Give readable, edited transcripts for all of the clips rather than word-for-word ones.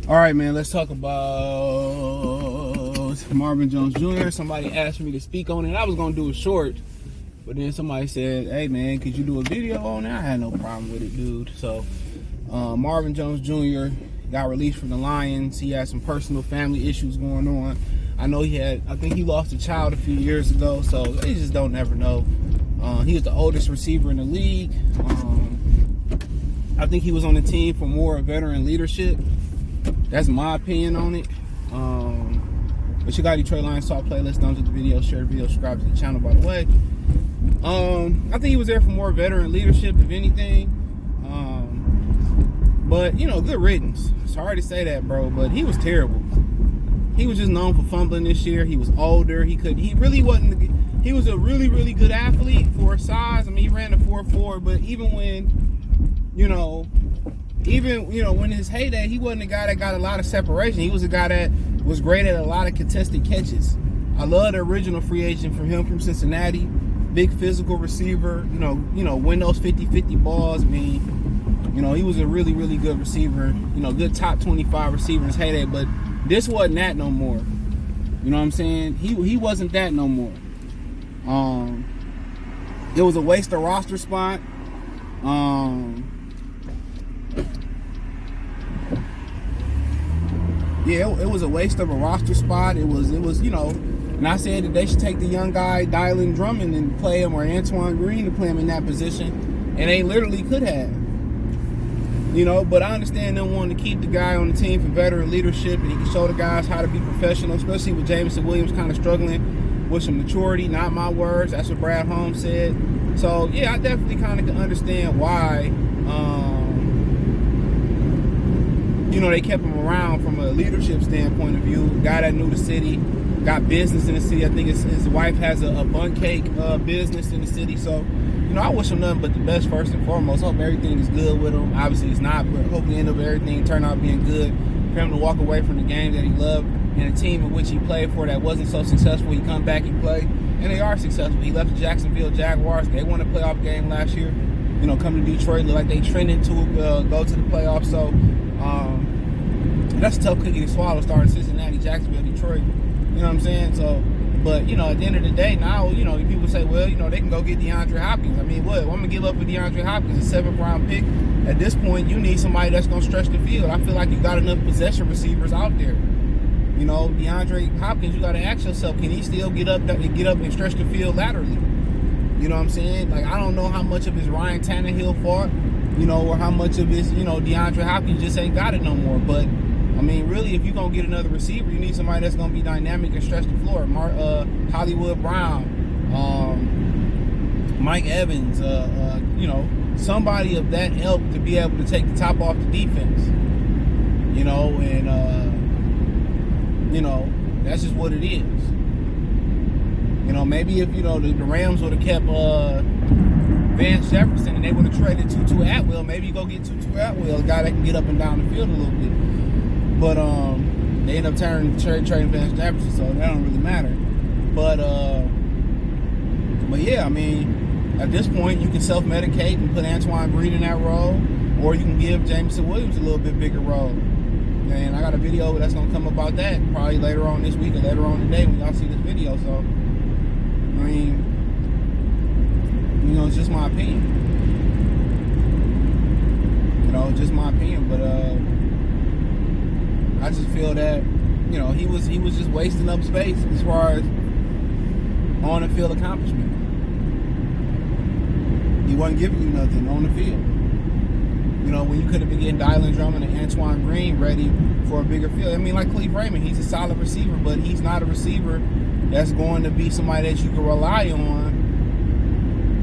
All right, man, let's talk about Marvin Jones Jr. Somebody asked me to speak on it. I was going to do a short, but then somebody said, hey, man, could you do a video on it? I had no problem with it, dude. So, Marvin Jones Jr. got released from the Lions. He had some personal family issues going on. I know I think he lost a child a few years ago, so they just don't ever know. He was the oldest receiver in the league. I think he was on the team for more veteran leadership. That's my opinion on it. But you got Detroit Lions Talk playlist, thumbs up the video, share the video, subscribe to the channel, by the way. I think he was there for more veteran leadership, if anything. But, you know, good riddance. It's hard to say that, bro, but he was terrible. He was just known for fumbling this year. He was older. He really wasn't. He was a really, really good athlete for his size. I mean, he ran a 4.4, but even when, when his heyday, he wasn't a guy that got a lot of separation. He was a guy that was great at a lot of contested catches. I love the original free agent from him from Cincinnati. Big physical receiver, win those 50-50 balls. I mean, he was a really, really good receiver. Good top 25 receiver in his heyday, but this wasn't that no more. You know what I'm saying? He wasn't that no more. It was a waste of roster spot. Yeah, it was a waste of a roster spot. It was, and I said that they should take the young guy, Dylan Drummond, and play him, or Antoine Green to play him in that position, and they literally could have. But I understand them wanting to keep the guy on the team for veteran leadership, and he can show the guys how to be professional, especially with Jameson Williams kind of struggling with some maturity. Not my words. That's what Brad Holmes said. So, yeah, I definitely kind of can understand why, they kept him around from a leadership standpoint of view. A guy that knew the city, got business in the city. I think his wife has a bun cake business in the city. So, I wish him nothing but the best first and foremost. Hope everything is good with him. Obviously, it's not, but hopefully end up everything turn out being good for him to walk away from the game that he loved and a team in which he played for that wasn't so successful. He come back and play, and they are successful. He left the Jacksonville Jaguars. They won a playoff game last year. Come to Detroit, look like they trending to go to the playoffs. So that's a tough cookie to swallow, starting Cincinnati, Jacksonville, Detroit. You know what I'm saying? So, but, at the end of the day, now, people say, well, they can go get DeAndre Hopkins. I mean, what? I'm going to give up for DeAndre Hopkins, a 7th-round pick. At this point, you need somebody that's going to stretch the field. I feel like you got enough possession receivers out there. DeAndre Hopkins, you got to ask yourself, can he still get up and stretch the field laterally? You know what I'm saying? Like, I don't know how much of his Ryan Tannehill fault, or how much of his, DeAndre Hopkins just ain't got it no more. But, I mean, really, if you're going to get another receiver, you need somebody that's going to be dynamic and stretch the floor. Hollywood Brown, Mike Evans, somebody of that ilk to be able to take the top off the defense. That's just what it is. Maybe if, the Rams would have kept Vance Jefferson and they would have traded Tutu Atwell, maybe you go get Tutu Atwell, a guy that can get up and down the field a little bit. But they end up trading Vance Jefferson, so that don't really matter. But yeah, I mean, at this point, you can self-medicate and put Antoine Green in that role, or you can give Jameson Williams a little bit bigger role. And I got a video that's going to come about that probably later on this week or later on today when y'all see this video. So, I mean, it's just my opinion. Just my opinion. But I just feel that, he was just wasting up space as far as on the field accomplishment. He wasn't giving you nothing on the field. When you could have been getting Dylan Drummond and Antoine Green ready for a bigger field. I mean, like Cleve Raymond, he's a solid receiver, but he's not a receiver that's going to be somebody that you can rely on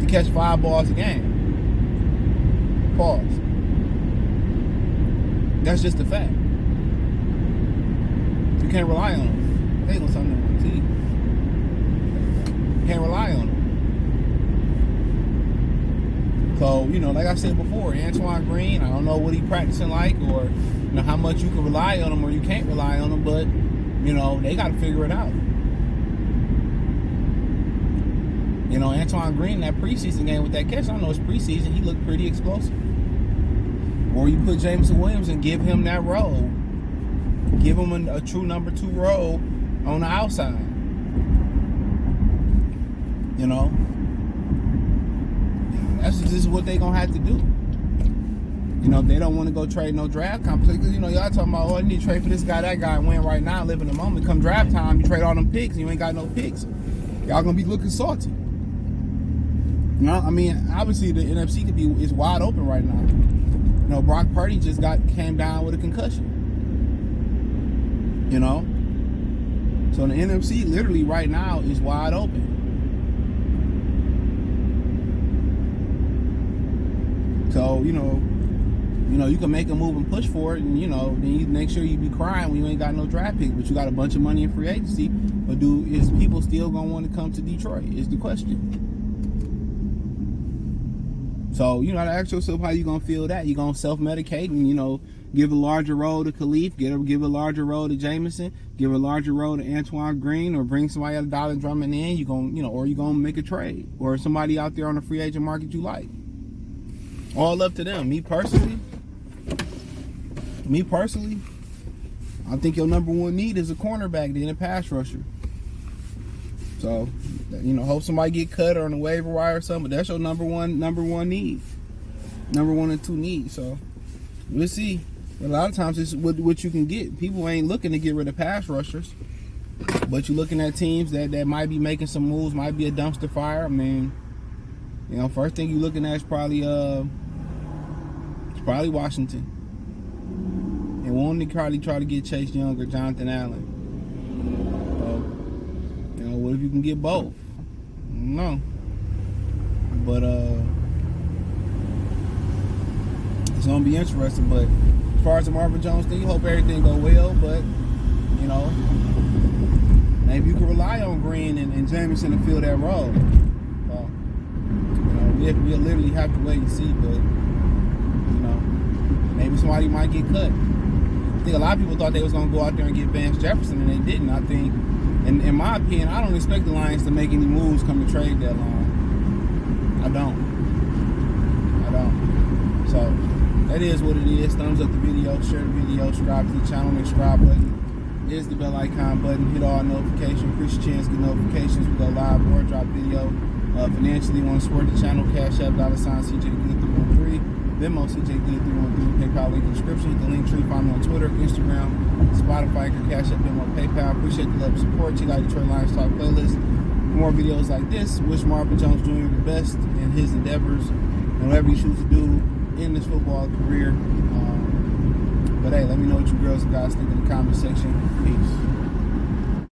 to catch 5 balls a game. Pause. That's just a fact. You can't rely on him. They gonna something on TV. Can't rely on him. So, like I said before, Antoine Green, I don't know what he practicing like, or how much you can rely on him or you can't rely on him, but they got to figure it out. Antoine Green, that preseason game with that catch, I don't know, it's preseason, he looked pretty explosive. Or you put Jameson Williams and give him that role. give him a true number 2 role on the outside. You know, that's just what they gonna have to do. You know, if they don't want to go trade no draft compensation, because, you know, y'all talking about, oh, you need to trade for this guy, that guy, win right now, live in the moment. Come draft time, you trade all them picks, and you ain't got no picks. Y'all gonna be looking salty. You know, I mean, obviously the NFC is wide open right now. You know, Brock Purdy just came down with a concussion. You know, so the NFC literally right now is wide open. So, you know, you can make a move and push for it, and, you know, then you make sure you be crying when you ain't got no draft pick, but you got a bunch of money in free agency. But is people still gonna want to come to Detroit? Is the question. So, you know, to ask yourself how you gonna feel that. You gonna self-medicate and, you know, give a larger role to Khalif, give a larger role to Jameson, give a larger role to Antoine Green, or bring somebody out of Dollar Drummond in. You gonna, you know, or you gonna make a trade, or somebody out there on the free agent market you like. All up to them. Me personally, I think your number 1 need is a cornerback, then a pass rusher. So, you know, hope somebody get cut or on the waiver wire or something, but that's your number one need. Number 1 and 2 need. So, we'll see. A lot of times it's what you can get. People ain't looking to get rid of pass rushers, but you're looking at teams that might be making some moves, might be a dumpster fire. I mean, you know, first thing you're looking at is probably Washington. And won't they probably try to get Chase Young or Jonathan Allen? You know, what if you can get both? No. But it's gonna be interesting. But as far as the Marvin Jones thing, you hope everything go well. But, you know, maybe you can rely on Green and Jameson to fill that role. So, you know, we'll literally have to wait and see. But, you know, maybe somebody might get cut. I think a lot of people thought they was going to go out there and get Vance Jefferson, and they didn't. I think, in my opinion, I don't expect the Lions to make any moves come to trade deadline. I don't. So, that is what it is. Thumbs up the video, share the video, subscribe to the channel, and the subscribe button is the bell icon button. Hit all notifications. Increase your chance to get notifications. We go live or drop video. Financially, want to support the channel, Cash App, $CJ313. Venmo, CJ313, PayPal link in the description. Hit the link tree, find me on Twitter, Instagram, Spotify, Cash App, Venmo, PayPal. Appreciate the love and support. Check out Detroit Lions Talk playlist for more videos like this. Wish Marvin Jones Jr. the best in his endeavors and whatever he chooses to do in this football career. But hey, let me know what you girls and guys think in the comment section. Peace.